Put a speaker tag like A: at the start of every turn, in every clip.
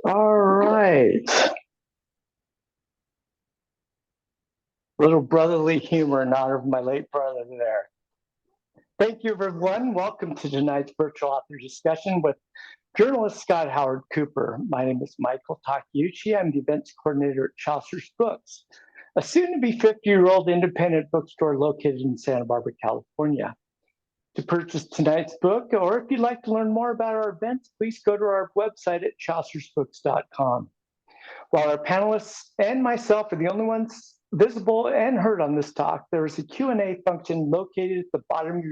A: All right. Little brotherly humor in honor of my late brother there. Thank you, everyone. Welcome to tonight's virtual author discussion with journalist Scott Howard Cooper. My name is Michael Takeuchi. I'm the events coordinator at Chaucer's Books, a soon-to-be 50-year-old independent bookstore located in Santa Barbara, California. To purchase tonight's book, or if you'd like to learn more about our events, please go to our website at chaucersbooks.com. While our panelists and myself are the only ones visible and heard on this talk, there is a Q&A function located at the bottom of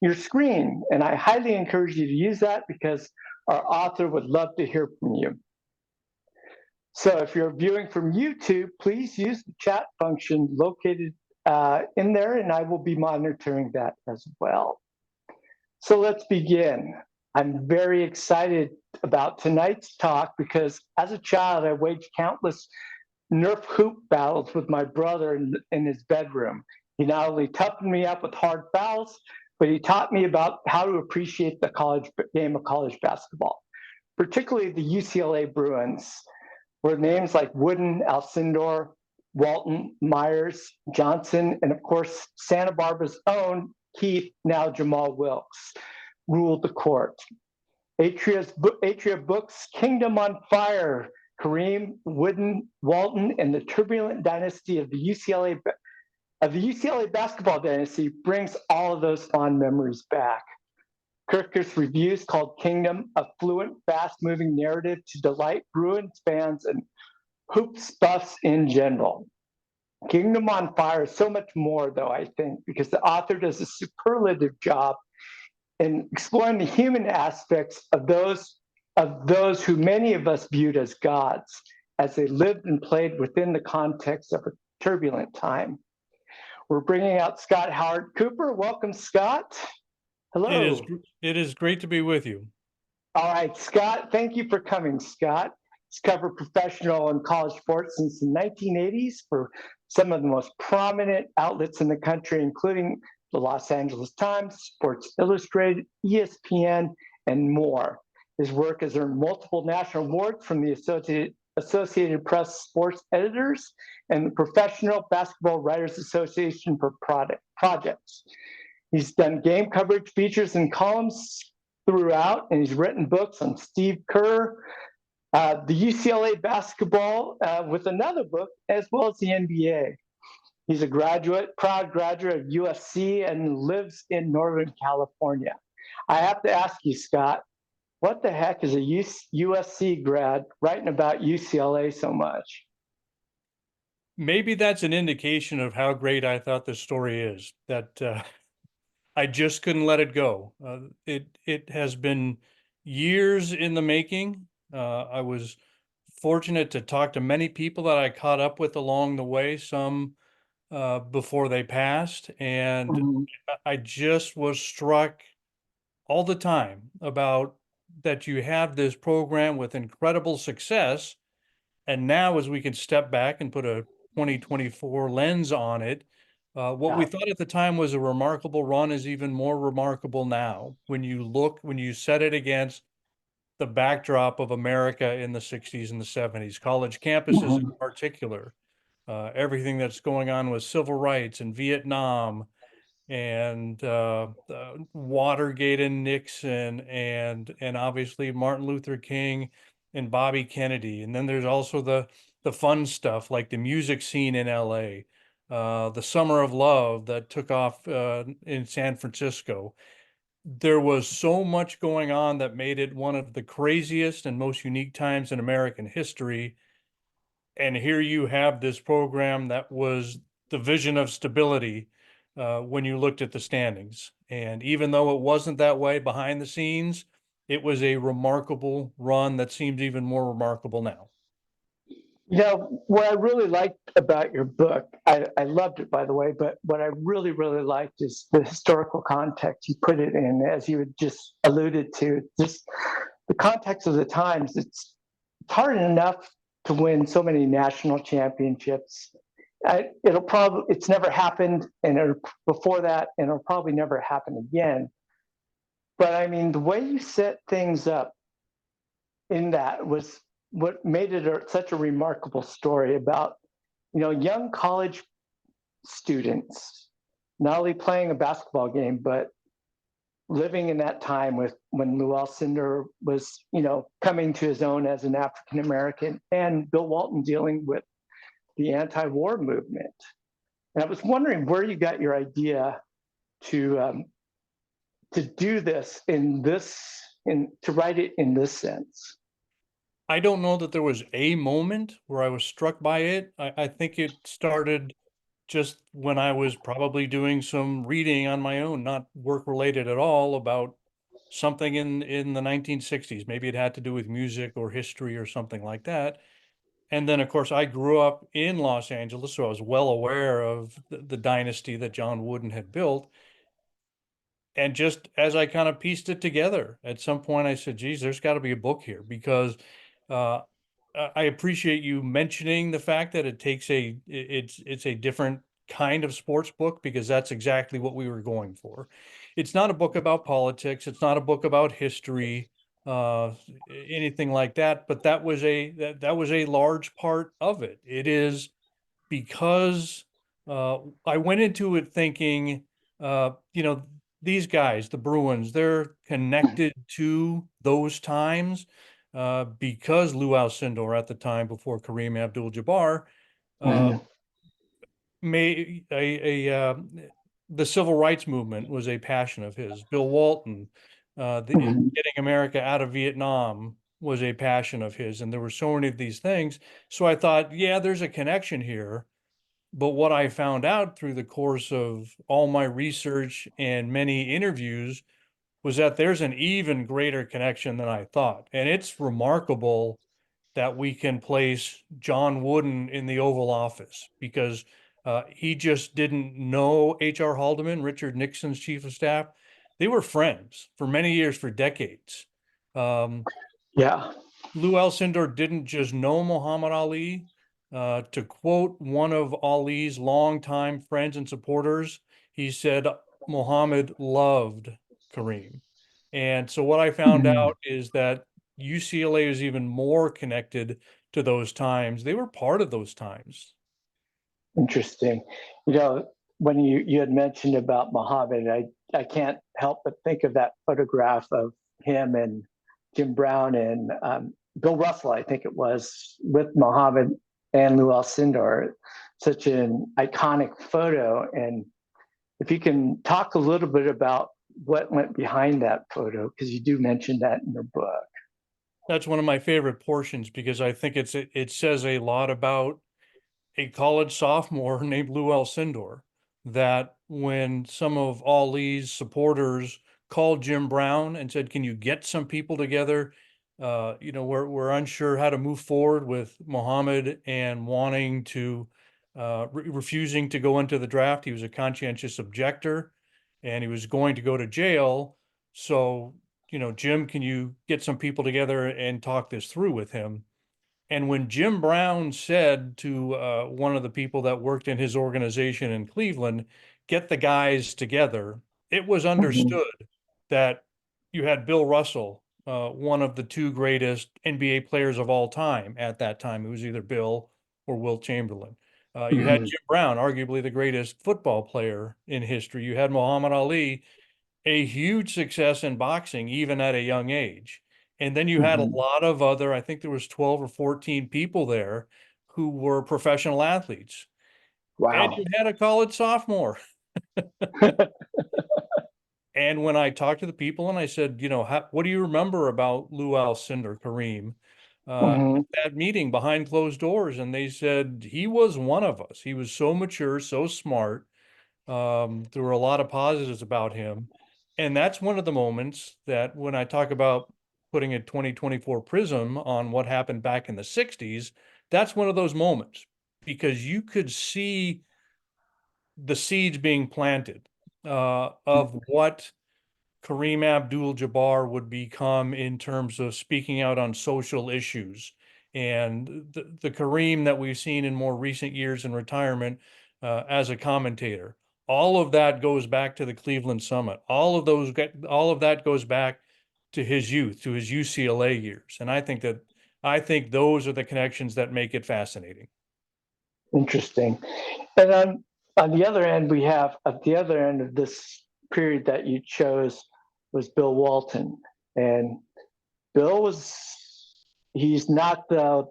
A: your screen, and I highly encourage you to use that because our author would love to hear from you. So if you're viewing from YouTube, please use the chat function located in there, and I will be monitoring that as well. So let's begin. I'm very excited about tonight's talk because as a child, I waged countless Nerf hoop battles with my brother in his bedroom. He not only toughened me up with hard fouls, but he taught me about how to appreciate the game of college basketball, particularly the UCLA Bruins, where names like Wooden, Alcindor, Walton, Myers, Johnson, and of course, Santa Barbara's own Keith, now Jamal Wilkes, ruled the court. Atria Books' Kingdom on Fire, Kareem, Wooden, Walton, and the Turbulent Dynasty of the UCLA Basketball Dynasty brings all of those fond memories back. Kirkus Reviews called Kingdom a fluent, fast-moving narrative to delight Bruins fans and hoops buffs in general. Kingdom on Fire is so much more, though, I think, because the author does a superlative job in exploring the human aspects of those who many of us viewed as gods, as they lived and played within the context of a turbulent time. We're bringing out Scott Howard Cooper. Welcome, Scott. Hello.
B: It is great to be with you.
A: All right, Scott, thank you for coming, Scott. He's covered professional and college sports since the 1980s for some of the most prominent outlets in the country, including the Los Angeles Times, Sports Illustrated, ESPN, and more. His work has earned multiple national awards from the Associated Press sports editors and the Professional Basketball Writers Association for projects. He's done game coverage features and columns throughout, and he's written books on Steve Kerr, the UCLA basketball with another book, as well as the NBA. He's a proud graduate of USC, and lives in Northern California. I have to ask you, Scott, what the heck is a USC grad writing about UCLA so much?
B: Maybe that's an indication of how great I thought this story is, that I just couldn't let it go. It has been years in the making. I was fortunate to talk to many people that I caught up with along the way, some before they passed, and I just was struck all the time about that you have this program with incredible success, and now as we can step back and put a 2024 lens on it, what we thought at the time was a remarkable run is even more remarkable now when you set it against the backdrop of America in the 60s and the 70s, college campuses in particular, everything that's going on with civil rights and Vietnam and Watergate and Nixon and obviously Martin Luther King and Bobby Kennedy. And then there's also the fun stuff like the music scene in LA, the Summer of Love that took off in San Francisco. There was so much going on that made it one of the craziest and most unique times in American history. And here you have this program that was the vision of stability when you looked at the standings. And even though it wasn't that way behind the scenes, it was a remarkable run that seems even more remarkable now.
A: You know, what I really liked about your book, I loved it, by the way, but what I really, really liked is the historical context you put it in, as you had just alluded to. Just the context of the times, it's hard enough to win so many national championships. It's never happened, and before that, and it'll probably never happen again. But I mean, the way you set things up in that was what made it such a remarkable story about, young college students not only playing a basketball game, but living in that time with when Lou Alcindor was, coming to his own as an African American, and Bill Walton dealing with the anti-war movement. And I was wondering where you got your idea to do this to write it in this sense.
B: I don't know that there was a moment where I was struck by it. I think it started just when I was probably doing some reading on my own, not work related at all, about something in the 1960s. Maybe it had to do with music or history or something like that. And then, of course, I grew up in Los Angeles, so I was well aware of the dynasty that John Wooden had built. And just as I kind of pieced it together, at some point I said, geez, there's got to be a book here, because uh, I appreciate you mentioning the fact that it's a different kind of sports book, because that's exactly what we were going for. It's not a book about politics. It's not a book about history, uh, anything like that. But that was a large part of it. It is because I went into it thinking, you know, these guys, the Bruins, they're connected to those times because Lou Alcindor at the time, before Kareem Abdul-Jabbar, uh,
A: Mhm.
B: made the civil rights movement was a passion of his. Bill Walton,
A: Mhm.
B: getting America out of Vietnam was a passion of his, and there were so many of these things. So I thought, yeah, there's a connection here. But what I found out through the course of all my research and many interviews was that there's an even greater connection than I thought. And it's remarkable that we can place John Wooden in the Oval Office, because he just didn't know H.R. Haldeman, Richard Nixon's chief of staff. They were friends for many years, for decades. Um,
A: Yeah.
B: Lou Alcindor didn't just know Muhammad Ali. To quote one of Ali's longtime friends and supporters, he said Muhammad loved Kareem. And so what I found
A: Mhm.
B: out is that UCLA is even more connected to those times. They were part of those times.
A: Interesting. When you had mentioned about Muhammad, I can't help but think of that photograph of him and Jim Brown and Bill Russell, I think it was, with Muhammad and Lou Alcindor. Such an iconic photo. And if you can talk a little bit about what went behind that photo, because you do mention that in your book.
B: That's one of my favorite portions, because I think it says a lot about a college sophomore named Lou Alcindor, that when some of Ali's supporters called Jim Brown and said, can you get some people together? We're unsure how to move forward with Muhammad, and wanting to, refusing to go into the draft. He was a conscientious objector and he was going to go to jail. So, Jim, can you get some people together and talk this through with him? And when Jim Brown said to one of the people that worked in his organization in Cleveland, get the guys together, it was
A: Mhm.
B: understood that you had Bill Russell, one of the two greatest NBA players of all time at that time. It was either Bill or Wilt Chamberlain. You had
A: Mhm.
B: Jim Brown, arguably the greatest football player in history. You had Muhammad Ali, a huge success in boxing, even at a young age. And then you had a
A: Mhm.
B: lot of other, I think there was 12 or 14 people there who were professional athletes. And
A: Wow.
B: you had a college sophomore. And when I talked to the people and I said, what do you remember about Lou Alcindor, Kareem,
A: Mhm.
B: at that meeting behind closed doors? And they said, he was one of us. He was so mature, so smart. There were a lot of positives about him. And that's one of the moments that, when I talk about putting a 2024 prism on what happened back in the 60s, that's one of those moments, because you could see the seeds being planted of what Kareem Abdul-Jabbar would become in terms of speaking out on social issues. And the Kareem that we've seen in more recent years in retirement as a commentator, all of that goes back to the Cleveland Summit. All of that goes back to his youth, to his UCLA years. And I think those are the connections that make it fascinating.
A: Interesting. And on the other end, we have at the other end of this period that you chose was Bill Walton. And Bill was he's not the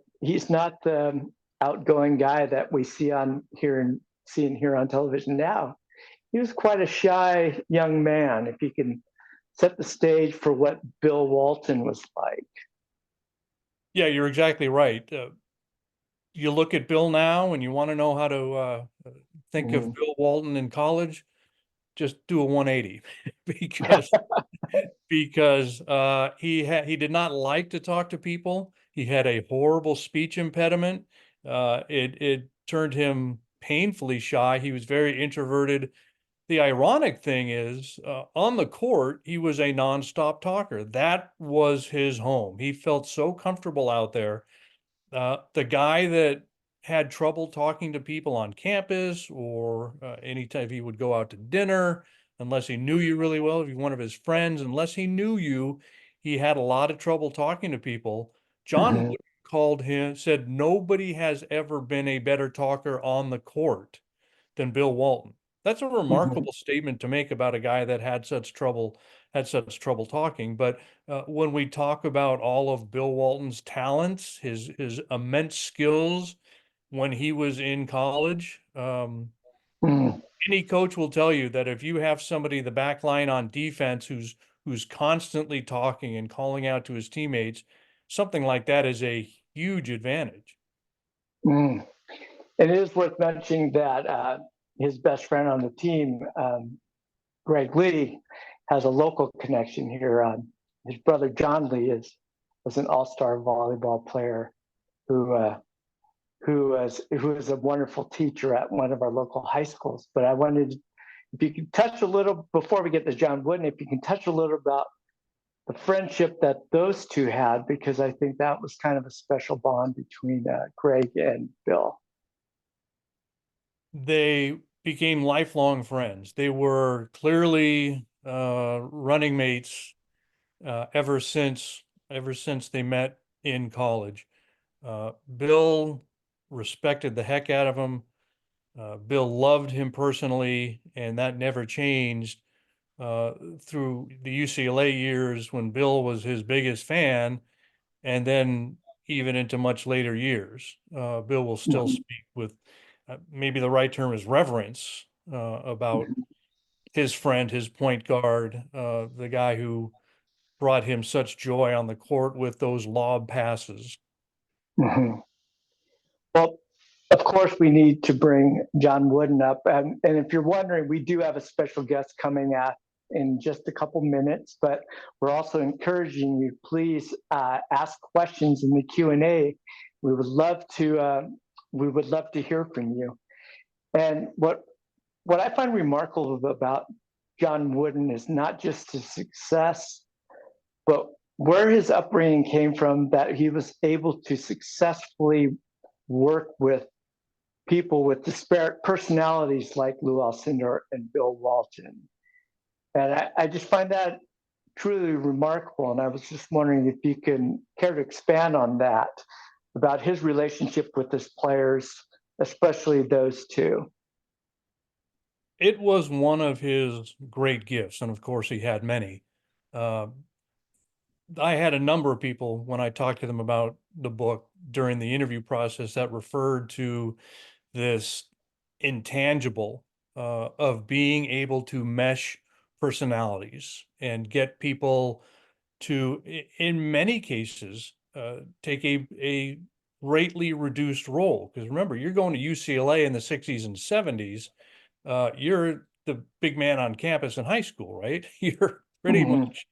A: outgoing guy that we see on here and seeing here on television now. He was quite a shy young man. If you can set the stage for what Bill Walton was like.
B: Yeah, you're exactly right. You look at Bill now and you want to know how to think of
A: Mhm.
B: Bill Walton in college, just do a 180 because he did not like to talk to people. He had a horrible speech impediment. It turned him painfully shy. He was very introverted. The ironic thing is, on the court, he was a nonstop talker. That was his home. He felt so comfortable out there. The guy that had trouble talking to people on campus or anytime he would go out to dinner, unless he knew you really well, if you're one of his friends, unless he knew you, he had a lot of trouble talking to people. John
A: Mhm.
B: Wooden called him, said nobody has ever been a better talker on the court than Bill Walton. That's a
A: Mhm.
B: remarkable statement to make about a guy that had such trouble talking. But when we talk about all of Bill Walton's talents, his immense skills when he was in college,
A: Mhm.
B: any coach will tell you that if you have somebody the back line on defense who's constantly talking and calling out to his teammates, something like that is a huge advantage.
A: Mhm. It is worth mentioning that his best friend on the team, Greg Lee, has a local connection here. His brother John Lee was an all-star volleyball player who who is a wonderful teacher at one of our local high schools. But I wanted, if you could touch a little before we get to John Wooden, if you can touch a little about the friendship that those two had, because I think that was kind of a special bond between Greg and Bill.
B: They became lifelong friends. They were clearly running mates ever since they met in college. Bill respected the heck out of him. Bill loved him personally, and that never changed through the UCLA years when Bill was his biggest fan, and then even into much later years. Bill will still
A: Mhm.
B: speak with maybe the right term is reverence about his friend, his point guard, the guy who brought him such joy on the court with those lob passes.
A: Mhm. Well, of course, we need to bring John Wooden up. And if you're wondering, we do have a special guest coming at in just a couple minutes, but we're also encouraging you, please ask questions in the Q&A. We would love to hear from you. And what I find remarkable about John Wooden is not just his success, but where his upbringing came from, that he was able to successfully work with people with disparate personalities like Lou Alcindor and Bill Walton. And I just find that truly remarkable. And I was just wondering if you can care to expand on that, about his relationship with his players, especially those two.
B: It was one of his great gifts, and of course, he had many. Uh, I had a number of people when I talked to them about the book during the interview process that referred to this intangible of being able to mesh personalities and get people to, in many cases, take a greatly reduced role. Because remember, you're going to UCLA in the 60s and 70s. You're the big man on campus in high school, right? You're pretty
A: Mhm.
B: much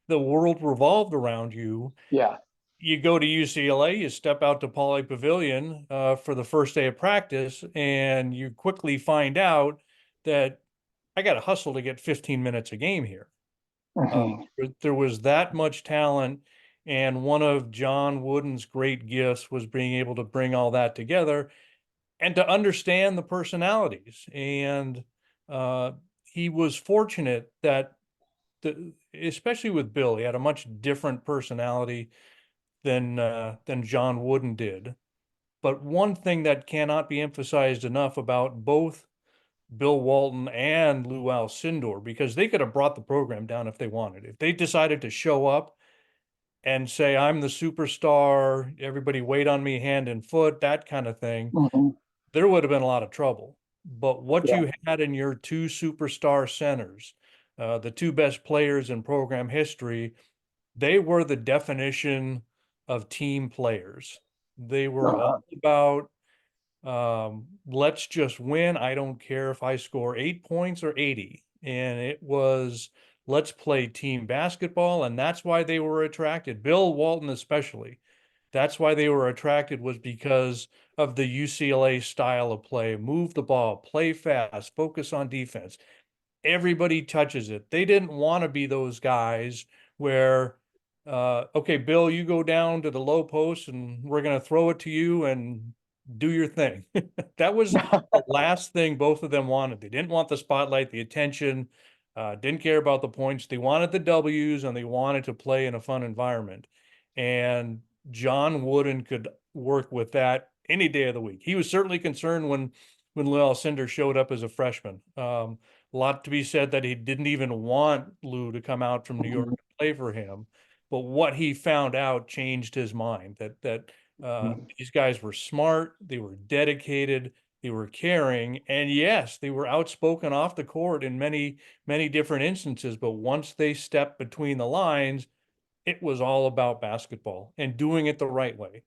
B: the world revolved around you.
A: Yeah.
B: You go to UCLA, you step out to Pauley Pavilion for the first day of practice, and you quickly find out that I got to hustle to get 15 minutes a game here. Uh,
A: Mhm.
B: there was that much talent, and one of John Wooden's great gifts was being able to bring all that together and to understand the personalities. And he was fortunate that especially with Bill, he had a much different personality than John Wooden did. But one thing that cannot be emphasized enough about both Bill Walton and Lou Alcindor, because they could have brought the program down if they wanted. If they decided to show up and say, I'm the superstar, everybody wait on me hand and foot, that kind of thing,
A: Mhm.
B: there would have been a lot of trouble. But what
A: Yeah.
B: you had in your two superstar centers, the two best players in program history, they were the definition of team players. They were all
A: Uh-huh.
B: about let's just win. I don't care if I score 8 points or 80. And it was, let's play team basketball. And that's why they were attracted. Bill Walton, especially. That's why they were attracted, was because of the UCLA style of play. Move the ball, play fast, focus on defense. Everybody touches it. They didn't want to be those guys where, okay, Bill, you go down to the low post and we're going to throw it to you and do your thing. That was the last thing both of them wanted. They didn't want the spotlight, the attention, didn't care about the points. They wanted the W's and they wanted to play in a fun environment. And John Wooden could work with that any day of the week. He was certainly concerned when Lou Alcindor showed up as a freshman. A lot to be said that he didn't even want Lou to come out from New York
A: Mhm.
B: to play for him. But what he found out changed his mind, that
A: Mhm.
B: these guys were smart, they were dedicated, they were caring, and yes, they were outspoken off the court in many, many different instances. But once they stepped between the lines, it was all about basketball and doing it the right way.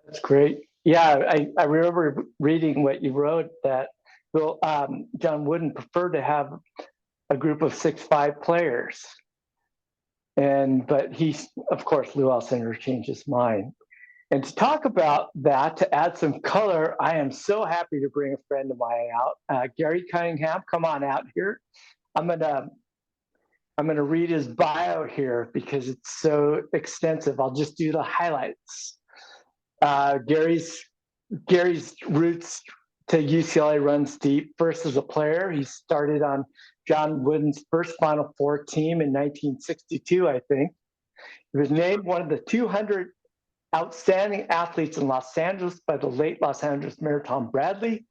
A: That's great. Yeah, I remember reading what you wrote that John Wooden preferred to have a group of 6'5" players. But of course, Lou Alcindor changed his mind. And to talk about that, to add some color, I am so happy to bring a friend of mine out, Gary Cunningham. Come on out here. I'm gonna I'm gonna read his bio here because it's so extensive. I'll just do the highlights. Uh, Gary's Gary's roots to UCLA runs deep. First as a player, he started on John Wooden's first Final Four team in 1962, I think. He was named one of the 200 outstanding athletes in Los Angeles by the late Los Angeles Mayor Tom Bradley.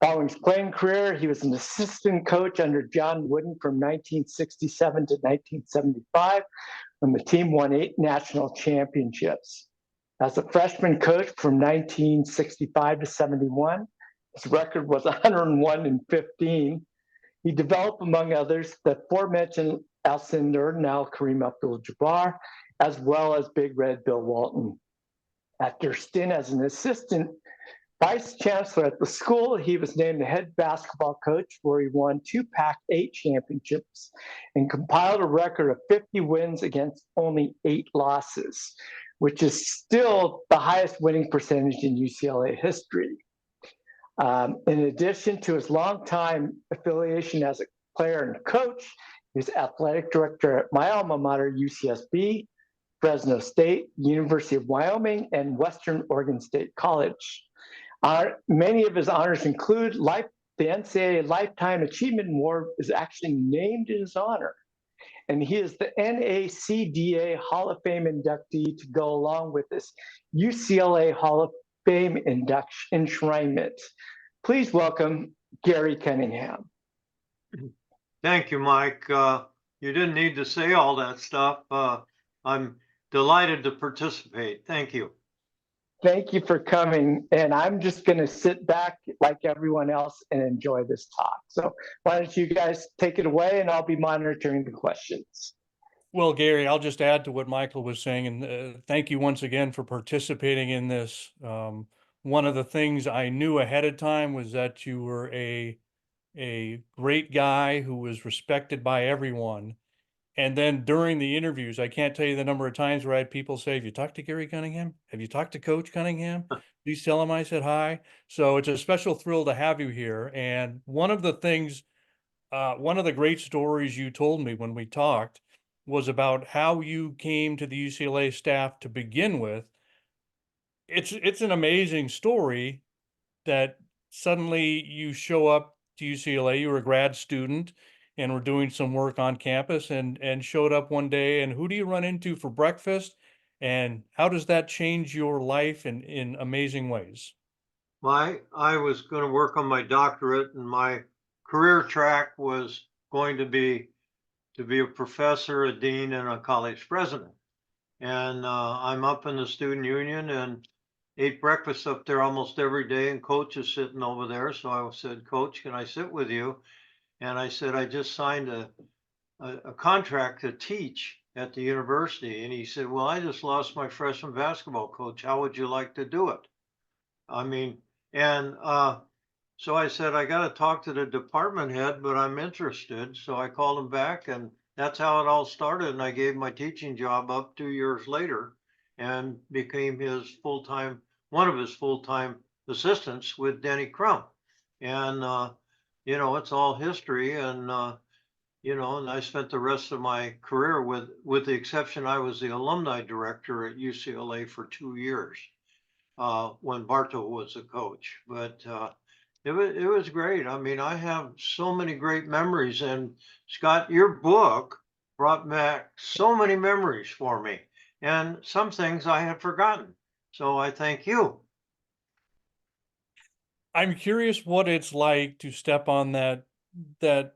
A: Following his playing career, he was an assistant coach under John Wooden from 1967 to 1975 when the team won 8 national championships. As a freshman coach from 1965 to 71, his record was 101 and 15. He developed, among others, the aforementioned Alcindor, now Kareem Abdul-Jabbar, as well as Big Red Bill Walton. After a stint as an assistant vice chancellor at the school, he was named the head basketball coach, where he won 2 Pac-8 championships and compiled a record of 50 wins against only 8 losses, which is still the highest winning percentage in UCLA history. In addition to his longtime affiliation as a player and coach, he was athletic director at my alma mater, UCSB, Fresno State, University of Wyoming, and Western Oregon State College. Many of his honors include the NCAA Lifetime Achievement Award is actually named in his honor. And he is the NACDA Hall of Fame inductee to go along with this UCLA Hall of Fame enshrinement. Please welcome Gary Cunningham.
C: Thank you, Mike. You didn't need to say all that stuff. I'm delighted to participate. Thank you.
A: Thank you for coming. And I'm just going to sit back like everyone else and enjoy this talk. So why don't you guys take it away and I'll be monitoring the questions.
B: Well, Gary, I'll just add to what Michael was saying, and thank you once again for participating in this. One of the things I knew ahead of time was that you were a great guy who was respected by everyone. And then during the interviews, I can't tell you the number of times where I had people say, have you talked to Gary Cunningham? Have you talked to Coach Cunningham? Please tell him I said hi. So it's a special thrill to have you here. And one of the great stories you told me when we talked was about how you came to the UCLA staff to begin with. It's an amazing story that suddenly you show up to UCLA, you were a grad student, and were doing some work on campus and showed up one day, and who do you run into for breakfast? And how does that change your life in amazing ways?
C: I was going to work on my doctorate, and my career track was going to be a professor, a dean, and a college president. And I'm up in the student union and ate breakfast up there almost every day. And coach is sitting over there. So I said, Coach, can I sit with you? And I said, I just signed a contract to teach at the university. And he said, well, I just lost my freshman basketball coach. How would you like to do it? I mean, and so I said, I got to talk to the department head, but I'm interested. So I called him back, and that's how it all started. And I gave my teaching job up 2 years later and became his full-time, one of his full-time assistants with Denny Crump. And, you know, it's all history. And, you know, and I spent the rest of my career with the exception, I was the alumni director at UCLA for 2 years when Bartow was a coach. But it was great. I mean, I have so many great memories. And Scott, your book brought back so many memories for me, and some things I had forgotten. So I thank you.
B: I'm curious what it's like to step on that that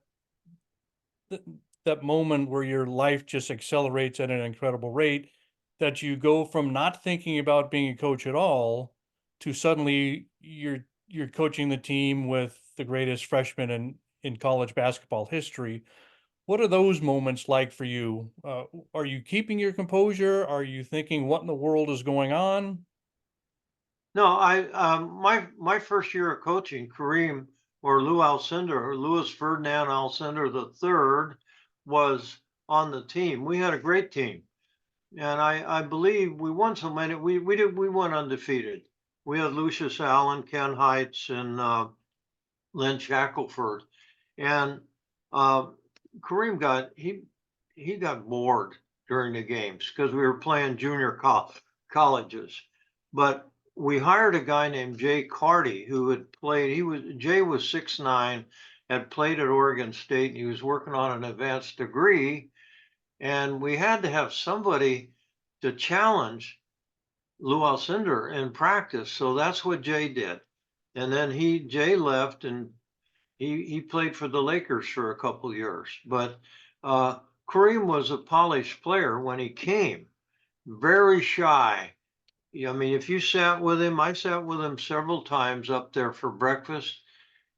B: moment where your life just accelerates at an incredible rate, that you go from not thinking about being a coach at all to suddenly you're coaching the team with the greatest freshman in college basketball history. What are those moments like for you? Are you keeping your composure? Are you thinking, what in the world is going on?
C: No, my first year of coaching, Kareem or Lou Alcindor or Louis Ferdinand Alcindor III was on the team. We had a great team. And I believe we won so many. We went undefeated. We had Lucius Allen, Ken Heitz, and Lynn Shackelford. And Kareem he got bored during the games because we were playing junior colleges. But we hired a guy named Jay Carty who had played. Jay was 6'9", had played at Oregon State, and he was working on an advanced degree. And we had to have somebody to challenge Lou Alcindor in practice. So that's what Jay did. And then Jay left, and he played for the Lakers for a couple of years. But Kareem was a polished player when he came, very shy. I mean, if you sat with him, I sat with him several times up there for breakfast,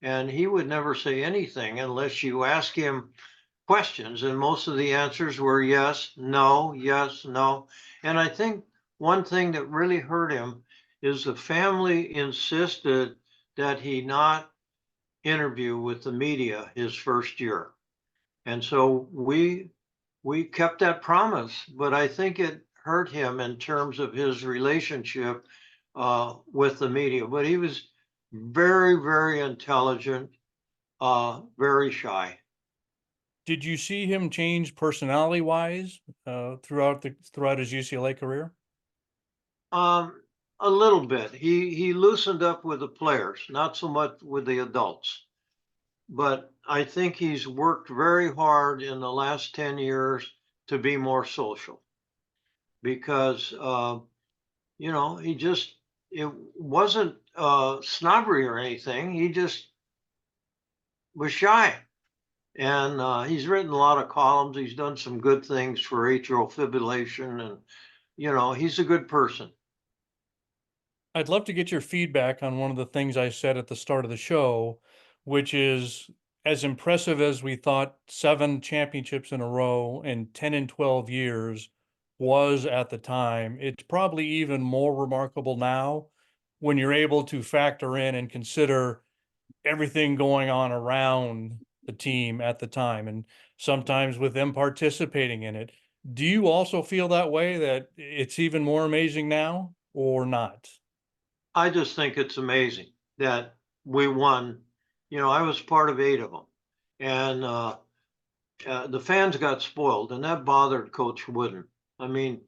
C: and he would never say anything unless you ask him questions. And most of the answers were yes, no, yes, no. And I think one thing that really hurt him is the family insisted that he not interview with the media his first year. And so we kept that promise, but I think it hurt him in terms of his relationship with the media. But he was very, very intelligent, very shy.
B: Did you see him change personality wise throughout his UCLA career?
C: A little bit. He loosened up with the players, not so much with the adults. But I think he's worked very hard in the last 10 years to be more social because, you know, it wasn't snobbery or anything. He just was shy. And he's written a lot of columns. He's done some good things for atrial fibrillation. And, you know, he's a good person.
B: I'd love to get your feedback on one of the things I said at the start of the show, which is, as impressive as we thought 7 championships in a row in 10 and 12 years was at the time, it's probably even more remarkable now when you're able to factor in and consider everything going on around the team at the time, and sometimes with them participating in it. Do you also feel that way, that it's even more amazing now, or not?
C: I just think it's amazing that we won. You know, I was part of 8 of them. And the fans got spoiled, and that bothered Coach Wooden. I mean,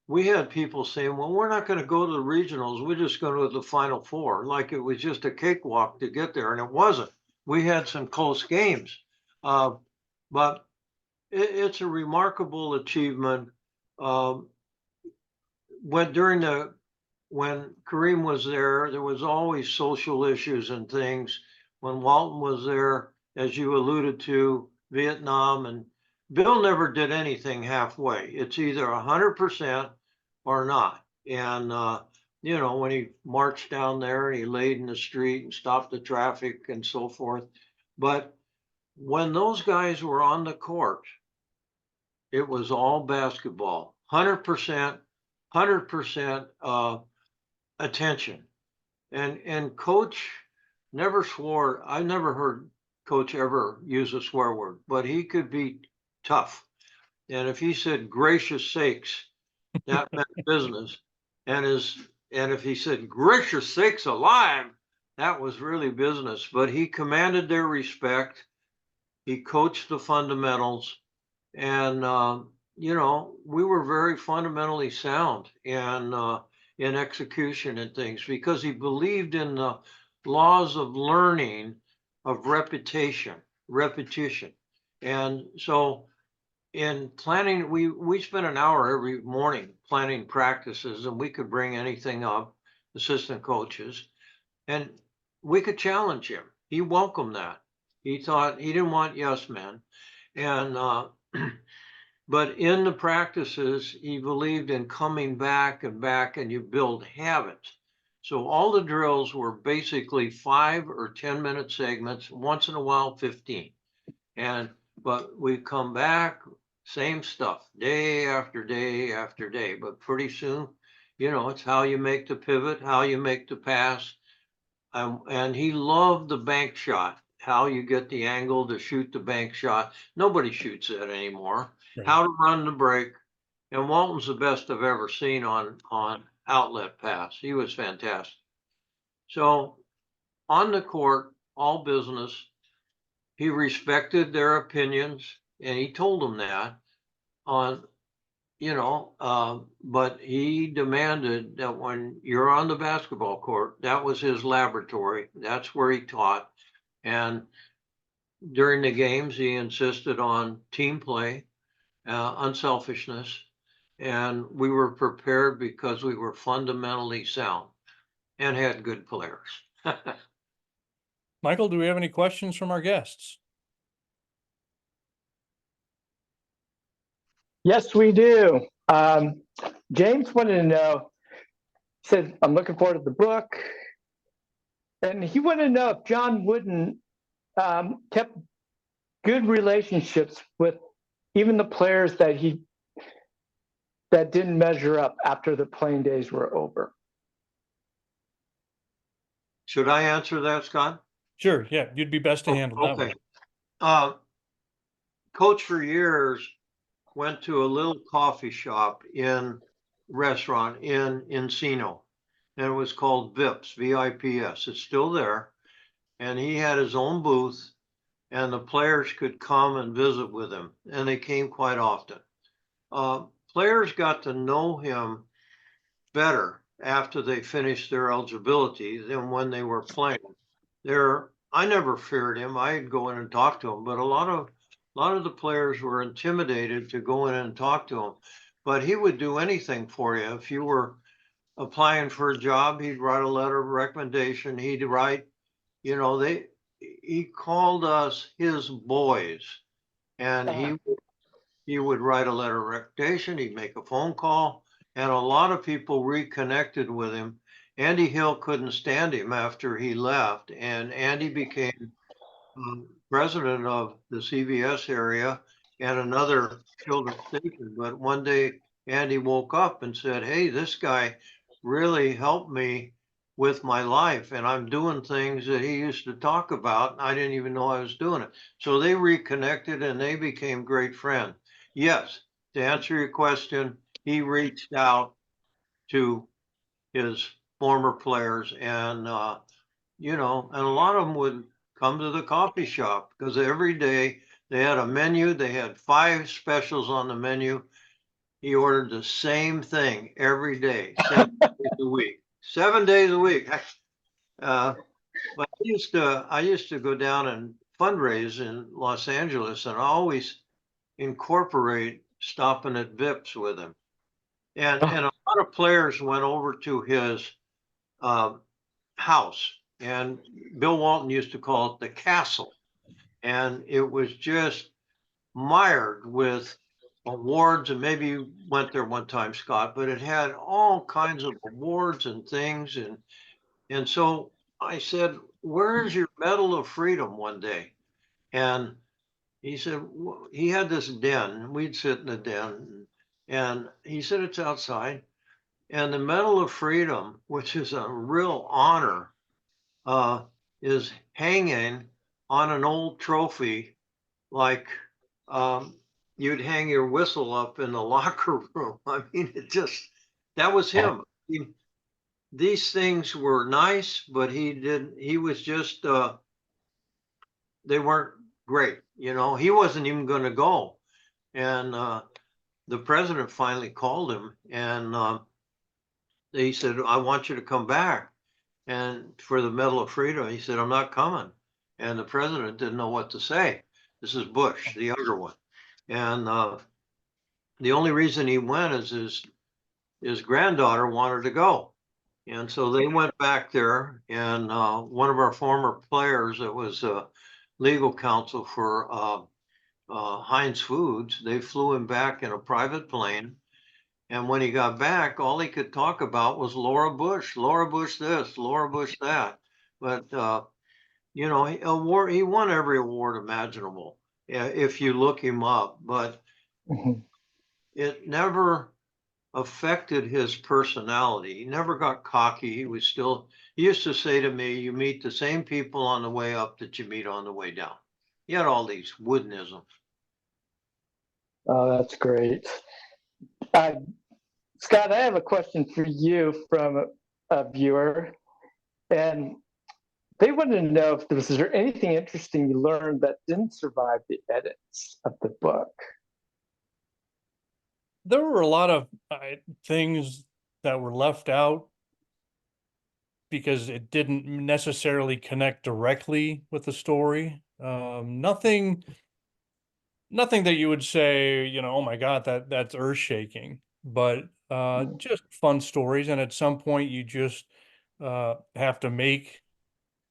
C: we had people saying, well, we're not going to go to the regionals. We're just going to the Final Four, like it was just a cakewalk to get there. And it wasn't. We had some close games. But it's a remarkable achievement. Um, when Kareem was there was always social issues and things. When Walton was there, as you alluded to, Vietnam, and Bill never did anything halfway. It's either 100% or not. And when he marched down there and he laid in the street and stopped the traffic and so forth. But when those guys were on the court, it was all basketball, 100% attention. And coach never swore. I never heard coach ever use a swear word, but he could be tough. And if he said gracious sakes, that meant business. And if he said gracious sakes alive, that was really business. But he commanded their respect. He coached the fundamentals, and we were very fundamentally sound and in execution and things because he believed in the laws of learning, of repetition. And so in planning, we spent an hour every morning planning practices, and we could bring anything up, assistant coaches, and we could challenge him. He welcomed that. He thought he didn't want yes men. And but in the practices, he believed in coming back and back, and you build habits. So all the drills were basically 5 or 10-minute segments, once in a while 15. But we come back, same stuff, day after day after day. But pretty soon, it's how you make the pivot, how you make the pass. And he loved the bank shot, how you get the angle to shoot the bank shot. Nobody shoots that anymore.
B: Right.
C: How to run the break. And Walton's the best I've ever seen on outlet pass. He was fantastic. So on the court, all business. He respected their opinions, and he told them that on but he demanded that when you're on the basketball court, that was his laboratory. That's where he taught. And during the games, he insisted on team play, unselfishness, and we were prepared because we were fundamentally sound and had good players.
B: Michael, do we have any questions from our guests?
A: Yes, we do. James wanted to know, said, I'm looking forward to the book. And he wanted to know if John Wooden kept good relationships with even the players that didn't measure up after the playing days were over.
C: Should I answer that, Scott?
B: Sure. Yeah, you'd be best to handle that one.
C: Okay. Coach for years went to a little coffee shop restaurant in Encino, and it was called Vips, V-I-P-S. It's still there. And he had his own booth, and the players could come and visit with him, and they came quite often. Players got to know him better after they finished their eligibility than when they were playing. I never feared him. I'd go in and talk to him, but a lot of the players were intimidated to go in and talk to him. But he would do anything for you. If you were applying for a job, he'd write a letter of recommendation. He'd write, he called us his boys, and he would write a letter of recommendation. He'd make a phone call, and a lot of people reconnected with him. Andy Hill couldn't stand him after he left, and Andy became president of the CBS area and another children's station. But one day, Andy woke up and said, "Hey, this guy really helped me with my life, and I'm doing things that he used to talk about. I didn't even know I was doing it." So they reconnected and they became great friends. Yes, to answer your question, he reached out to his former players, and and a lot of them would come to the coffee shop because every day they had a menu. They had 5 specials on the menu. He ordered the same thing every day, 7 days a week. 7 days a week. But I used to go down and fundraise in Los Angeles, and I always incorporate stopping at Vips with him. And
A: Oh.
C: a lot of players went over to his house, and Bill Walton used to call it the castle. And it was just mired with awards, and maybe you went there one time, Scott, but it had all kinds of awards and things. And so I said, "Where's your Medal of Freedom?" one day. And he said, he had this den. We'd sit in the den. And he said, "It's outside." And the Medal of Freedom, which is a real honor, is hanging on an old trophy, like you'd hang your whistle up in the locker room. I mean, that was him. These things were nice, but he was just, they weren't great. He wasn't even going to go. And the president finally called him, and he said, "I want you to come back." And for the Medal of Freedom, he said, "I'm not coming." And the president didn't know what to say. This is Bush, the younger one. And the only reason he went is his granddaughter wanted to go. And so they went back there, and one of our former players that was legal counsel for Heinz Foods, they flew him back in a private plane. And when he got back, all he could talk about was Laura Bush this, Laura Bush that. But, he won every award imaginable if you look him up. But it never affected his personality. He never got cocky. He used to say to me, "You meet the same people on the way up that you meet on the way down." He had all these woodenisms.
A: Oh, that's great. Scott, I have a question for you from a viewer, and they wanted to know if was there anything interesting you learned that didn't survive the edits of the book?
B: There were a lot of things that were left out because it didn't necessarily connect directly with the story. Nothing that you would say, "Oh my God, that's earth shaking," but just fun stories. And at some point you just have to make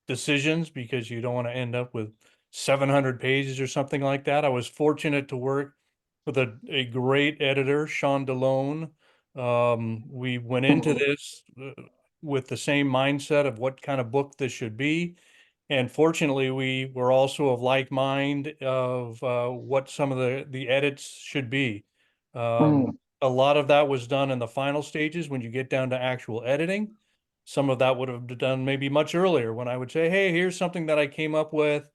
B: decisions because you don't want to end up with 700 pages or something like that. I was fortunate to work with a great editor, Sean DeLone. We went into this with the same mindset of what kind of book this should be. And fortunately, we were also of like mind of what some of the edits should be. A lot of that was done in the final stages when you get down to actual editing. Some of that would have been done maybe much earlier when I would say, "Hey, here's something that I came up with.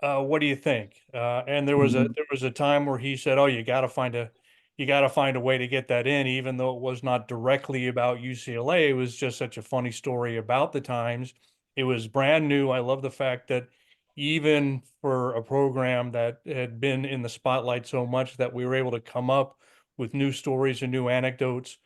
B: What do you think?" And there was a time where he said, "Oh, you got to find a way to get that in," even though it was not directly about UCLA. It was just such a funny story about the times. It was brand new. I love the fact that even for a program that had been in the spotlight so much that we were able to come up with new stories and new anecdotes.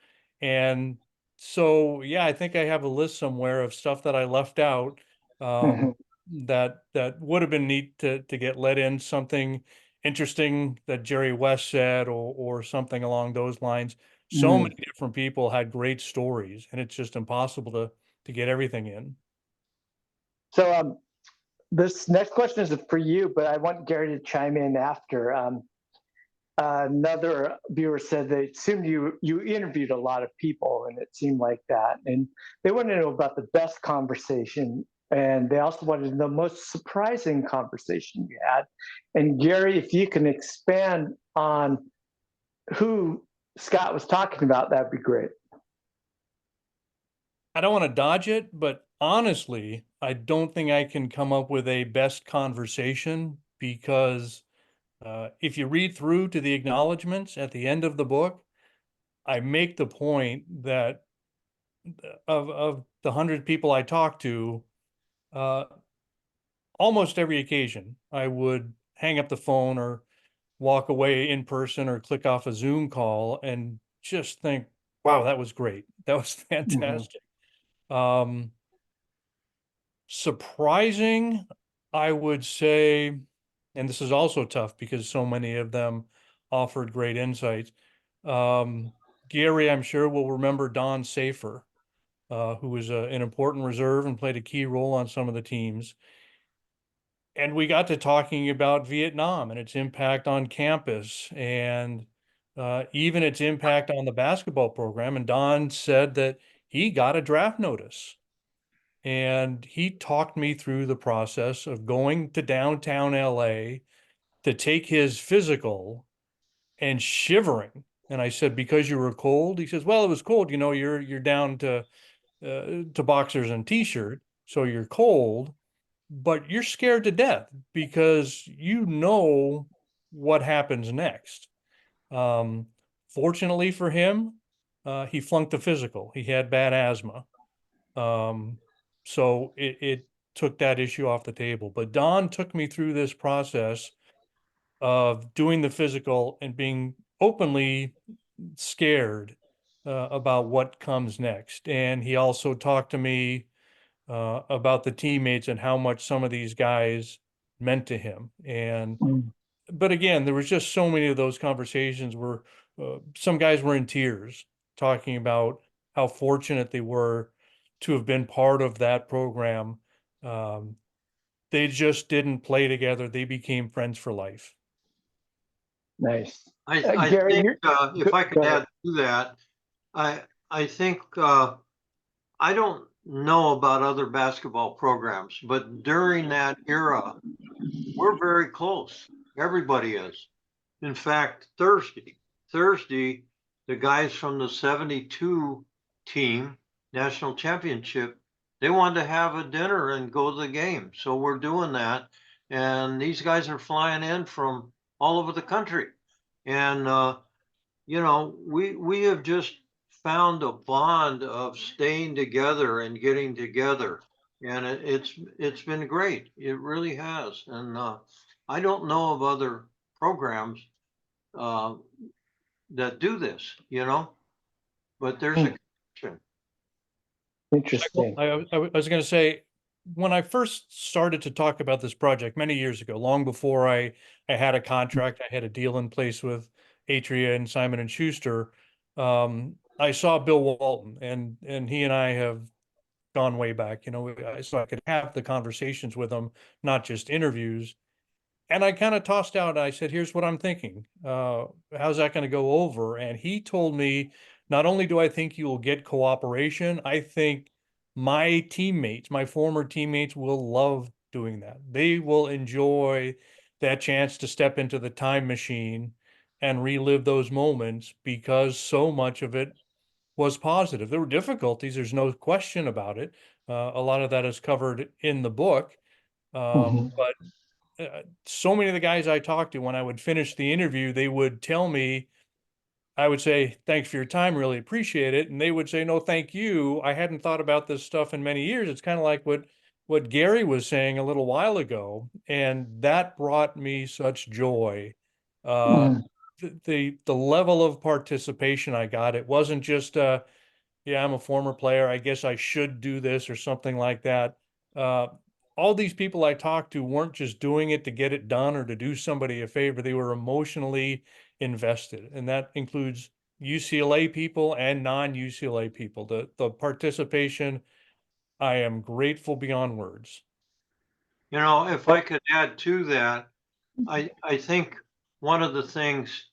B: And so, yeah, I think I have a list somewhere of stuff that I left out. That would have been neat to get let in, something interesting that Jerry West said, or something along those lines. So many different people had great stories, and it's just impossible to get everything in.
A: So this next question is for you, but I want Gary to chime in after. Another viewer said they assumed you interviewed a lot of people, and it seemed like that. And they wanted to know about the best conversation, and they also wanted to know the most surprising conversation you had. And Gary, if you can expand on who Scott was talking about, that'd be great.
B: I don't want to dodge it, but honestly, I don't think I can come up with a best conversation because if you read through to the acknowledgments at the end of the book, I make the point that of the 100 people I talked to, almost every occasion, I would hang up the phone or walk away in person or click off a Zoom call and just think, "Wow, that was great. That was fantastic." Surprising, I would say, and this is also tough because so many of them offered great insights. Um, Gary, I'm sure, will remember Don Safer, who was an important reserve and played a key role on some of the teams. And we got to talking about Vietnam and its impact on campus and even its impact on the basketball program. And Don said that he got a draft notice. And he talked me through the process of going to downtown LA to take his physical and shivering. And I said, because you were cold? He says, well, it was cold. You know, you're down to boxers and t-shirt, so you're cold, but you're scared to death because you know what happens next. Um, Fortunately for him, he flunked the physical. He had bad asthma. Um, so it took that issue off the table. But Don took me through this process of doing the physical and being openly scared about what comes next. And he also talked to me about the teammates and how much some of these guys meant to him. And
A: Mm.
B: but again, there was just so many of those conversations where some guys were in tears talking about how fortunate they were to have been part of that program. Um, they just didn't play together. They became friends for life.
A: Nice.
C: I
A: Gary,
C: think
A: go,
C: if I
A: go
C: could
A: ahead.
C: add to that, I think I don't know about other basketball programs, but during that era, we're very close. Everybody is. In fact, Thursday, the guys from the 72 team, national championship, they wanted to have a dinner and go to the game. So we're doing that. And these guys are flying in from all over the country. And, we have just found a bond of staying together and getting together. And it's been great. It really has. And I don't know of other programs uh, that do this, but there's
A: Hmm,
C: a connection.
A: interesting.
B: I was going to say, when I first started to talk about this project many years ago, long before I had a contract, I had a deal in place with Atria and Simon and Schuster. I saw Bill Walton, and he and I have gone way back. You know, so I could have the conversations with him, not just interviews. And I kind of tossed out, I said, here's what I'm thinking. How's that going to go over? And he told me, not only do I think you will get cooperation, I think my teammates, my former teammates, will love doing that. They will enjoy that chance to step into the time machine and relive those moments because so much of it was positive. There were difficulties, there's no question about it. A lot of that is covered in the book.
A: Mhm.
B: But so many of the guys I talked to, when I would finish the interview, they would tell me, I would say, thanks for your time, really appreciate it. And they would say, no, thank you. I hadn't thought about this stuff in many years. It's kind of like what Gary was saying a little while ago. And that brought me such joy. Uh,
A: Mm.
B: the level of participation I got, it wasn't just yeah, I'm a former player. I guess I should do this or something like that. Uh, all these people I talked to weren't just doing it to get it done or to do somebody a favor. They were emotionally invested, and that includes UCLA people and non-UCLA people. The participation, I am grateful beyond words.
C: If I could add to that, I think one of the things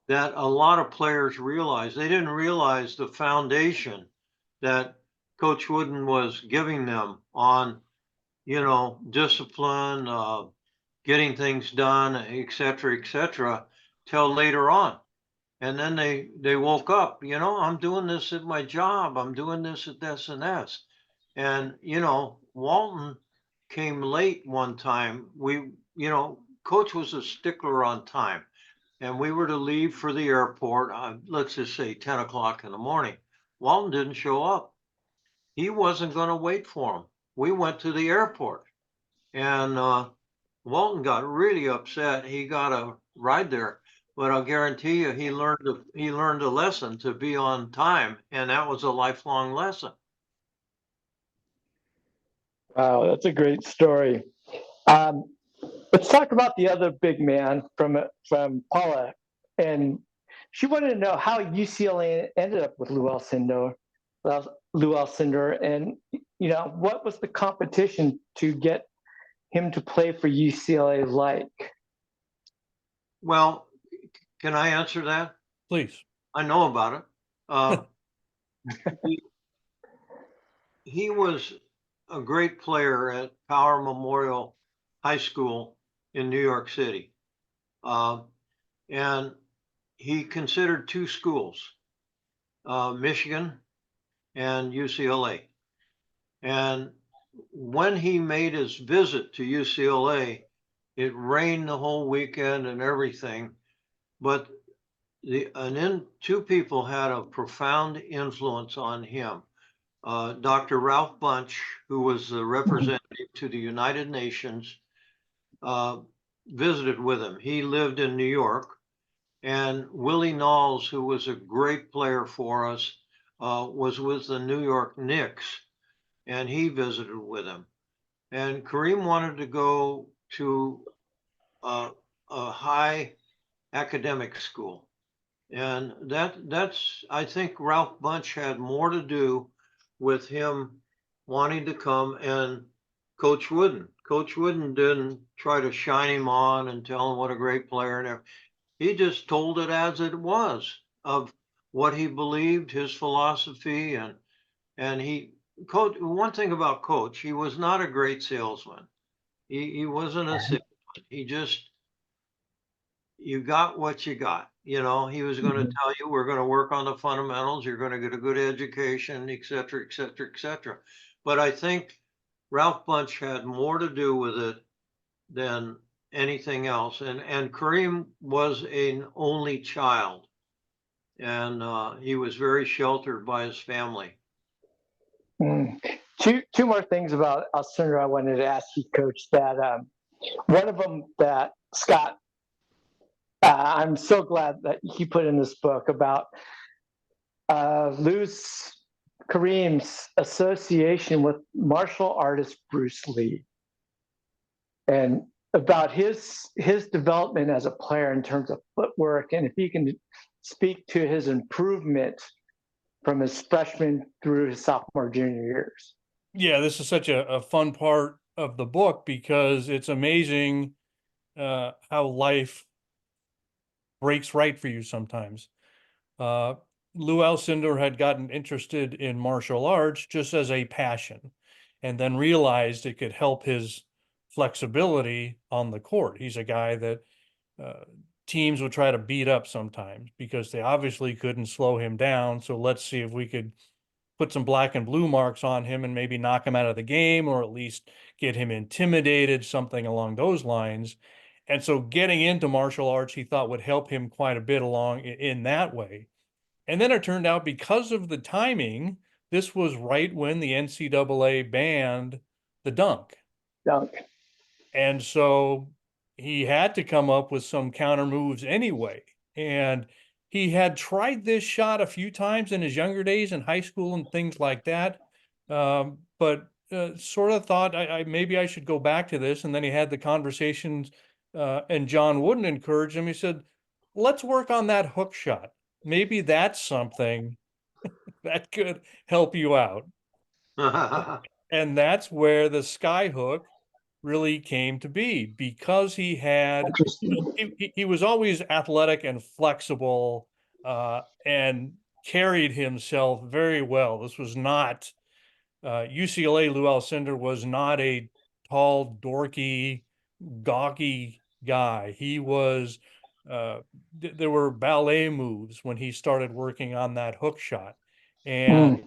C: that a lot of players realize, they didn't realize the foundation that Coach Wooden was giving them on, discipline, getting things done, et cetera, till later on. And then they woke up, I'm doing this at my job. I'm doing this at this and this. And, Walton came late one time. Coach was a stickler on time. And we were to leave for the airport, let's just say 10 o'clock in the morning. Walton didn't show up. He wasn't going to wait for him. We went to the airport. And Walton got really upset. He got a ride there, but I'll guarantee you he learned a lesson to be on time, and that was a lifelong lesson.
A: Wow, that's a great story. Um, let's talk about the other big man from Paula, and she wanted to know how UCLA ended up with Lou Alcindor, and what was the competition to get him to play for UCLA like?
C: Well, can I answer that?
B: Please.
C: I know about it. He, he was a great player at Power Memorial High School in New York City. And he considered two schools, Michigan and UCLA. And when he made his visit to UCLA, it rained the whole weekend and everything. But two people had a profound influence on him. Dr. Ralph Bunch, who was the representative to the United Nations, visited with him. He lived in New York. And Willie Knowles, who was a great player for us, was with the New York Knicks, and he visited with him. And Kareem wanted to go to a high academic school. And that's I think Ralph Bunch had more to do with him wanting to come, and Coach Wooden. Coach Wooden didn't try to shine him on and tell him what a great player and everything. He just told it as it was, of what he believed, his philosophy, and coach. One thing about Coach, he was not a great salesman. He wasn't a salesman. He just, you got what you got. He was going to tell you, we're going to work on the fundamentals. You're going to get a good education, et cetera, et cetera, et cetera. But I think Ralph Bunch had more to do with it than anything else. And Kareem was an only child, and he was very sheltered by his family.
A: Two more things about Alcindor I wanted to ask you, Coach. That one of them that Scott, I'm so glad that he put in this book about Kareem's association with martial artist Bruce Lee, and about his development as a player in terms of footwork, and if he can speak to his improvement from his freshman through his sophomore, junior years.
B: Yeah, this is such a fun part of the book because it's amazing how life breaks right for you sometimes. Lou Alcindor had gotten interested in martial arts just as a passion, and then realized it could help his flexibility on the court. He's a guy that teams would try to beat up sometimes because they obviously couldn't slow him down. So let's see if we could put some black and blue marks on him and maybe knock him out of the game, or at least get him intimidated, something along those lines. And so getting into martial arts, he thought would help him quite a bit along in that way. And then it turned out, because of the timing, this was right when the NCAA banned the dunk. And so he had to come up with some counter moves anyway. And he had tried this shot a few times in his younger days in high school and things like that. But sort of thought maybe I should go back to this. And then he had the conversations, and John Wooden encouraged him. He said, let's work on that hook shot. Maybe that's something that could help you out. And that's where the sky hook really came to be, because he was always athletic and flexible, and carried himself very well. This was not UCLA. Lou Alcindor was not a tall, dorky, gawky guy. He was there were ballet moves when he started working on that hook shot. And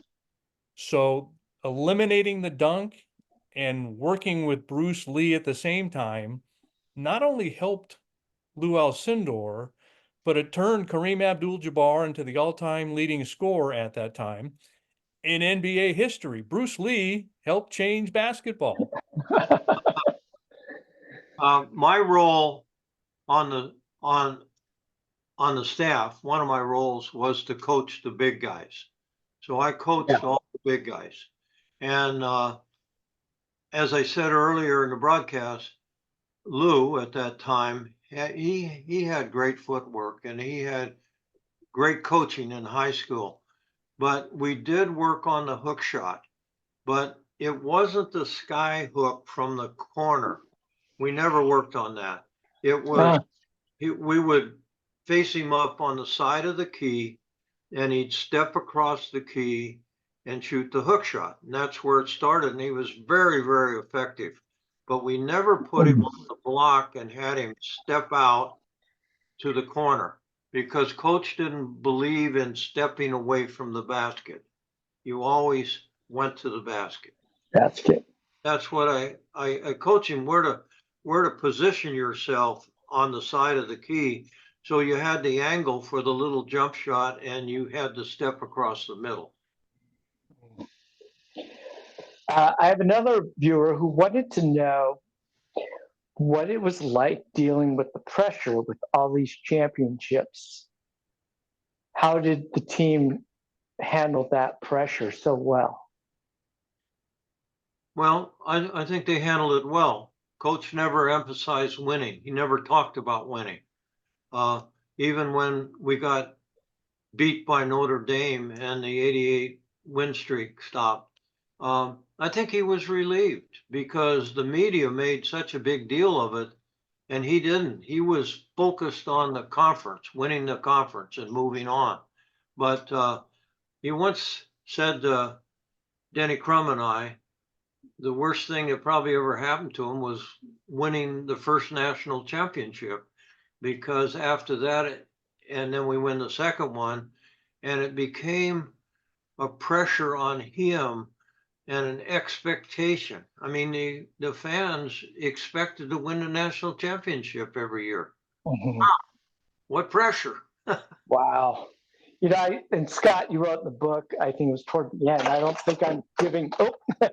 B: so eliminating the dunk and working with Bruce Lee at the same time not only helped Lou Alcindor, but it turned Kareem Abdul-Jabbar into the all-time leading scorer at that time in NBA history. Bruce Lee helped change basketball.
C: My role on the staff, one of my roles was to coach the big guys. So I coached all the big guys. And as I said earlier in the broadcast, Lou at that time, he had great footwork and he had great coaching in high school. But we did work on the hook shot, but it wasn't the sky hook from the corner. We never worked on that. It was,
A: Ah,
C: we would face him up on the side of the key and he'd step across the key and shoot the hook shot. And that's where it started. And he was very, very effective. But we never put him on the block and had him step out to the corner because coach didn't believe in stepping away from the basket. You always went to the basket.
A: that's good.
C: That's what I coach him where to position yourself on the side of the key. So you had the angle for the little jump shot and you had to step across the middle.
A: I have another viewer who wanted to know what it was like dealing with the pressure with all these championships. How did the team handle that pressure so well?
C: Well, I think they handled it well. Coach never emphasized winning. He never talked about winning. Even when we got beat by Notre Dame and the 88 win streak stopped, I think he was relieved because the media made such a big deal of it and he didn't. He was focused on the conference, winning the conference and moving on. But he once said to Denny Crum and I, the worst thing that probably ever happened to him was winning the first national championship because after that, and then we win the second one, and it became a pressure on him and an expectation. I mean, the fans expected to win the national championship every year.
A: Mhm.
C: What pressure?
A: Wow. And Scott, you wrote in the book, I think it was toward the end. I don't think I'm giving, I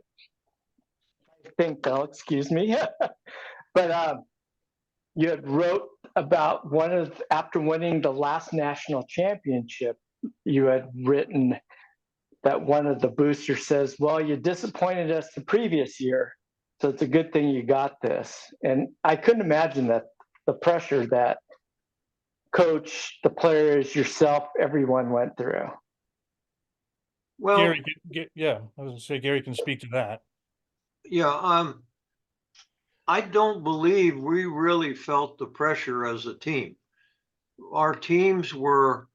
A: think though, excuse me. But you had wrote about after winning the last national championship, you had written that one of the boosters says, well, you disappointed us the previous year. So it's a good thing you got this. And I couldn't imagine that the pressure that coach, the players, yourself, everyone went through.
C: Well,
B: Gary, yeah, I was gonna say Gary can speak to that.
C: yeah, I don't believe we really felt the pressure as a team. Our teams were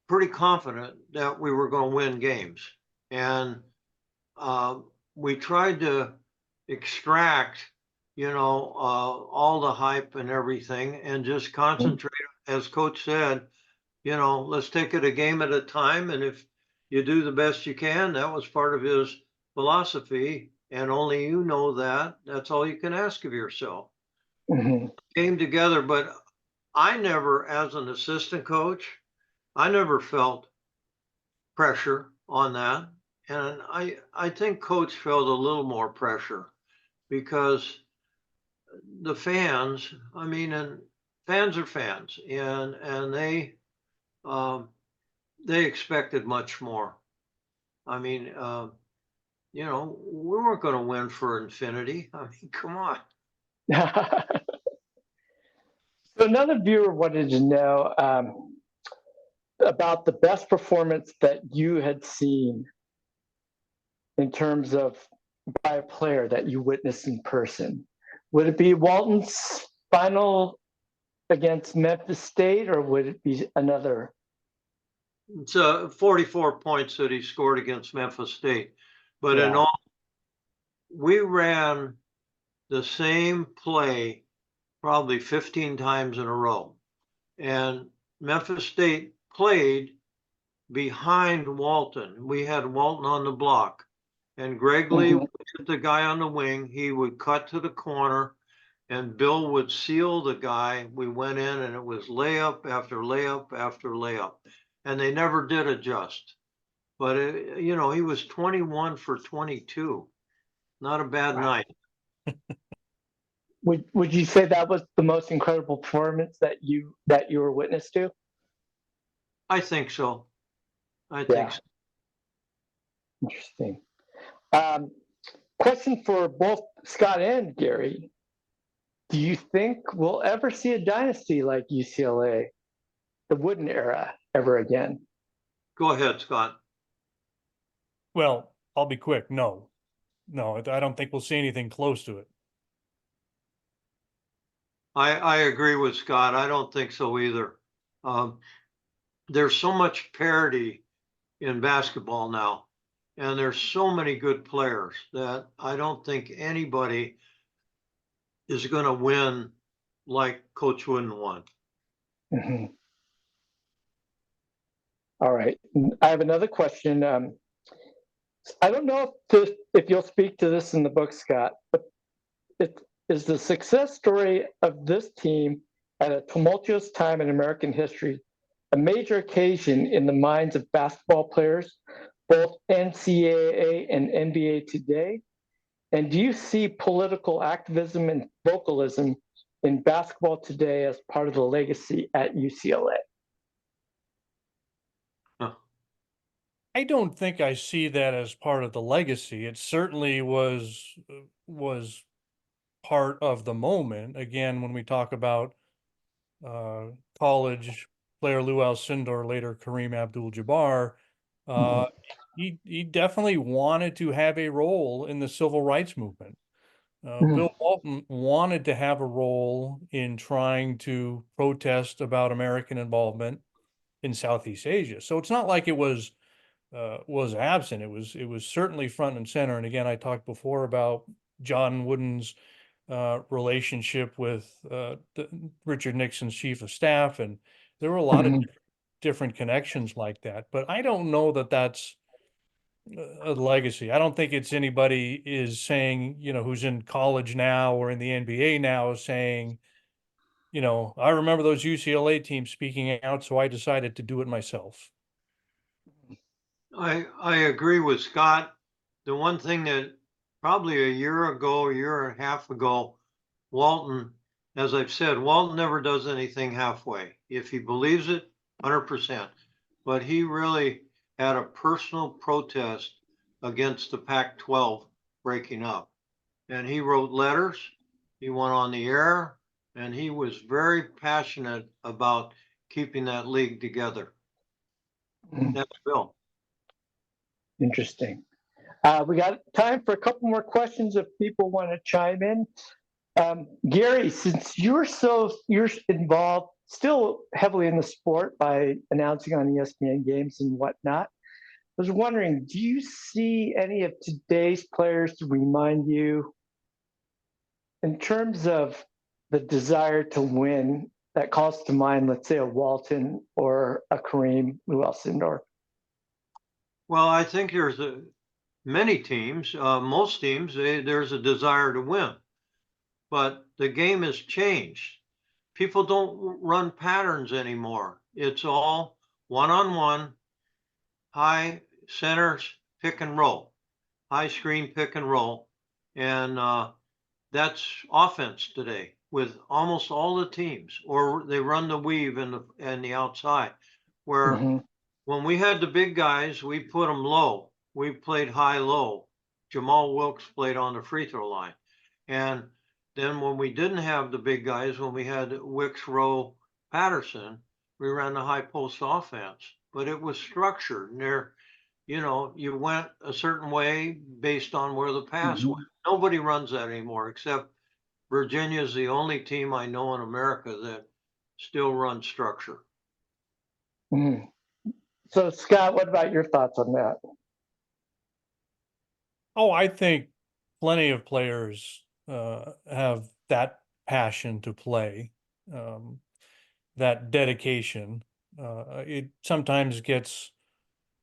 C: pretty confident that we were going to win games. And we tried to extract, all the hype and everything and just concentrate, as coach said, let's take it a game at a time. And if you do the best you can, that was part of his philosophy. And only you know that. That's all you can ask of yourself.
A: Mm-hmm.
C: Came together, but I never, as an assistant coach, I never felt pressure on that. And I think coach felt a little more pressure because the fans, I mean, and fans are fans and they expected much more. I mean, we weren't going to win for infinity. I mean, come on.
A: So another viewer wanted to know about the best performance that you had seen in terms of by a player that you witnessed in person. Would it be Walton's final against Memphis State, or would it be another?
C: It's 44 points that he scored against Memphis State. But in
A: Yeah.
C: all, we ran the same play probably 15 times in a row. And Memphis State played behind Walton. We had Walton on the block. And Greg Lee would hit the guy on the wing. He would cut to the corner, and Bill would seal the guy. We went in, and it was layup after layup after layup. And they never did adjust. But, he was 21 for 22. Not a bad night.
A: Would you say that was the most incredible performance that you were witness to?
C: I think so. I think so.
A: Interesting. Question for both Scott and Gary. Do you think we'll ever see a dynasty like UCLA, the Wooden era, ever again?
C: Go ahead, Scott.
B: Well, I'll be quick. No, I don't think we'll see anything close to it.
C: I agree with Scott. I don't think so either. Um, there's so much parity in basketball now, and there's so many good players that I don't think anybody is going to win like Coach Wooden won.
A: Mhm. All right. I have another question. I don't know if you'll speak to this in the book, Scott, but it is the success story of this team at a tumultuous time in American history a major occasion in the minds of basketball players, both NCAA and NBA today? And do you see political activism and vocalism in basketball today as part of the legacy at UCLA?
B: I don't think I see that as part of the legacy. It certainly was part of the moment. Again, when we talk about college player Lou Alcindor, later Kareem Abdul-Jabbar, uh, he definitely wanted to have a role in the civil rights movement. Bill Walton wanted to have a role in trying to protest about American involvement in Southeast Asia. So it's not like it was absent. It was certainly front and center. And again, I talked before about John Wooden's relationship with Richard Nixon's chief of staff, and there were a lot of different connections like that. But I don't know that that's a legacy. I don't think it's anybody is saying, who's in college now or in the NBA now is saying, I remember those UCLA teams speaking out, so I decided to do it myself.
C: I agree with Scott. The one thing that probably a year ago, a year and a half ago, Walton, as I've said, Walton never does anything halfway. If he believes it, 100%. But he really had a personal protest against the Pac-12 breaking up. And he wrote letters, he went on the air, and he was very passionate about keeping that league together. That's Bill.
A: Interesting. We got time for a couple more questions if people want to chime in. Gary, since you're involved still heavily in the sport by announcing on ESPN games and whatnot, I was wondering, do you see any of today's players to remind you in terms of the desire to win that calls to mind, let's say a Walton or a Kareem, Lou Alcindor?
C: Well, I think there's many teams, most teams, there's a desire to win, but the game has changed. People don't run patterns anymore. It's all one-on-one, high centers, pick and roll, high screen pick and roll. And that's offense today with almost all the teams, or they run the weave and the outside, where when we had the big guys, we put them low. We played high-low. Jamal Wilkes played on the free throw line. And then when we didn't have the big guys, when we had Wicks, Rowe, Patterson, we ran the high post offense. But it was structured. And there, you went a certain way based on where the pass went. Nobody runs that anymore, except Virginia is the only team I know in America that still runs structure.
A: So, Scott, what about your thoughts on that?
B: Oh, I think plenty of players have that passion to play, that dedication. It sometimes gets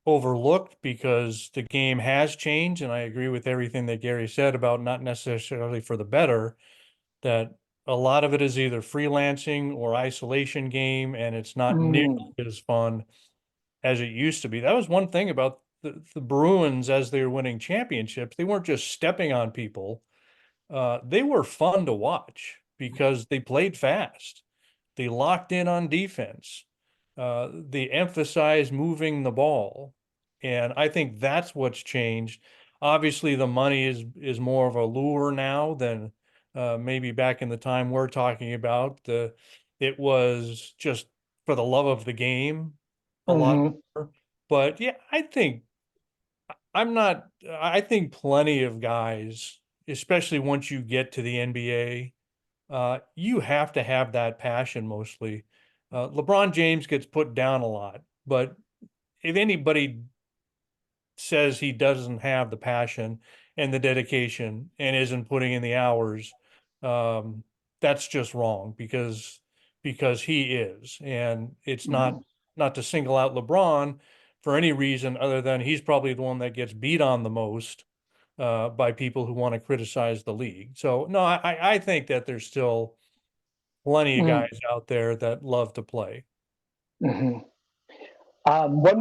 B: overlooked because the game has changed, and I agree with everything that Gary said about not necessarily for the better, that a lot of it is either freelancing or isolation game, and it's not nearly as fun as it used to be. That was one thing about the Bruins as they were winning championships. They weren't just stepping on people. They were fun to watch because they played fast. They locked in on defense. They emphasized moving the ball. And I think that's what's changed. Obviously, the money is more of a lure now than maybe back in the time we're talking about. It was just for the love of the game a lot more. But yeah, I think plenty of guys, especially once you get to the NBA, you have to have that passion mostly. LeBron James gets put down a lot, but if anybody says he doesn't have the passion and the dedication and isn't putting in the hours, that's just wrong because he is. And it's not to single out LeBron for any reason other than he's probably the one that gets beat on the most by people who want to criticize the league. So no, I think that there's still plenty of guys out there that love to play.
A: One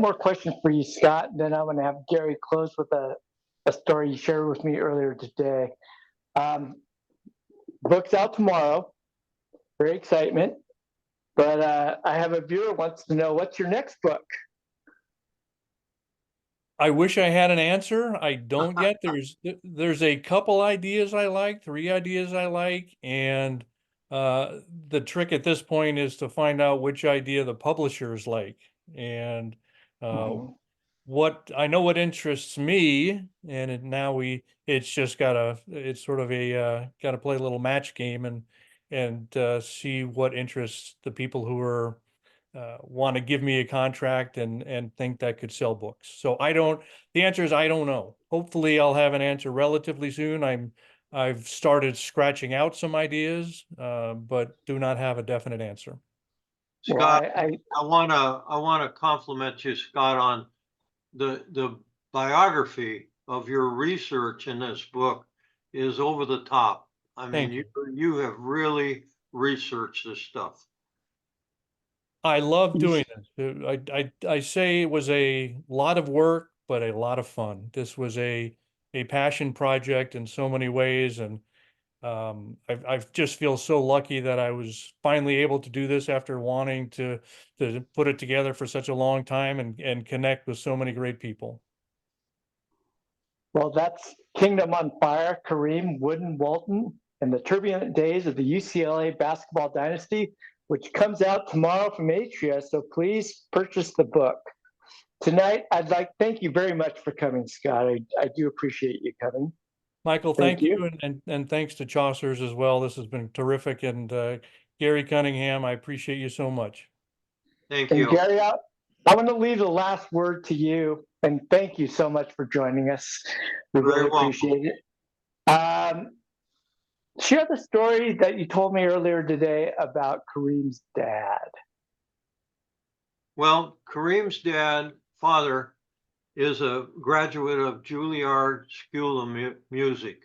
A: more question for you, Scott. Then I'm going to have Gary close with a story you shared with me earlier today. Book's out tomorrow. Very excitement. But I have a viewer wants to know, what's your next book?
B: I wish I had an answer. I don't yet. There's a couple ideas I like, 3 ideas I like, and the trick at this point is to find out which idea the publishers like. And what I know what interests me, and it's just it's sort of gotta play a little match game and see what interests the people who are want to give me a contract and think that could sell books. So the answer is I don't know. Hopefully I'll have an answer relatively soon. I've started scratching out some ideas, but do not have a definite answer.
C: Scott, I want to compliment you, Scott, on the biography of your research in this book is over the top. I mean, you have really researched this stuff.
B: I love doing this. I say it was a lot of work, but a lot of fun. This was a passion project in so many ways, and I just feel so lucky that I was finally able to do this after wanting to put it together for such a long time and connect with so many great people.
A: Well, that's Kingdom on Fire, Kareem, Wooden, Walton, and the Turbulent Days of the UCLA Basketball Dynasty, which comes out tomorrow from Atria. So please purchase the book. Tonight, I'd like to thank you very much for coming, Scott. I do appreciate you coming.
B: Michael, thank you. And thanks to Chaucer's as well. This has been terrific. And Gary Cunningham, I appreciate you so much.
C: Thank you.
A: And Gary, I want to leave the last word to you. And thank you so much for joining us. We really appreciate it. Share the story that you told me earlier today about Kareem's dad.
C: Well, Kareem's father is a graduate of Juilliard School of Music,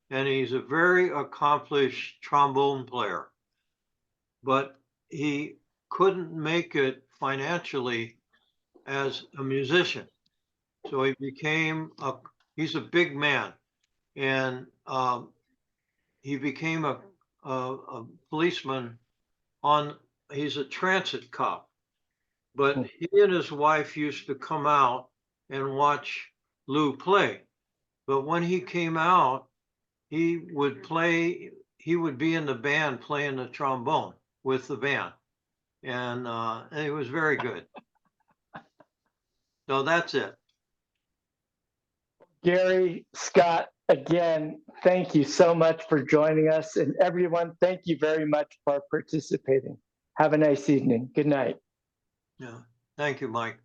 C: and he's a very accomplished trombone player. But he couldn't make it financially as a musician. So he's a big man, and he became a policeman he's a transit cop. But he and his wife used to come out and watch Lou play. But when he came out, he would be in the band playing the trombone with the band. And it was very good. So that's it.
A: Gary, Scott, again, thank you so much for joining us. And everyone, thank you very much for participating. Have a nice evening. Good night.
C: Yeah. Thank you, Mike.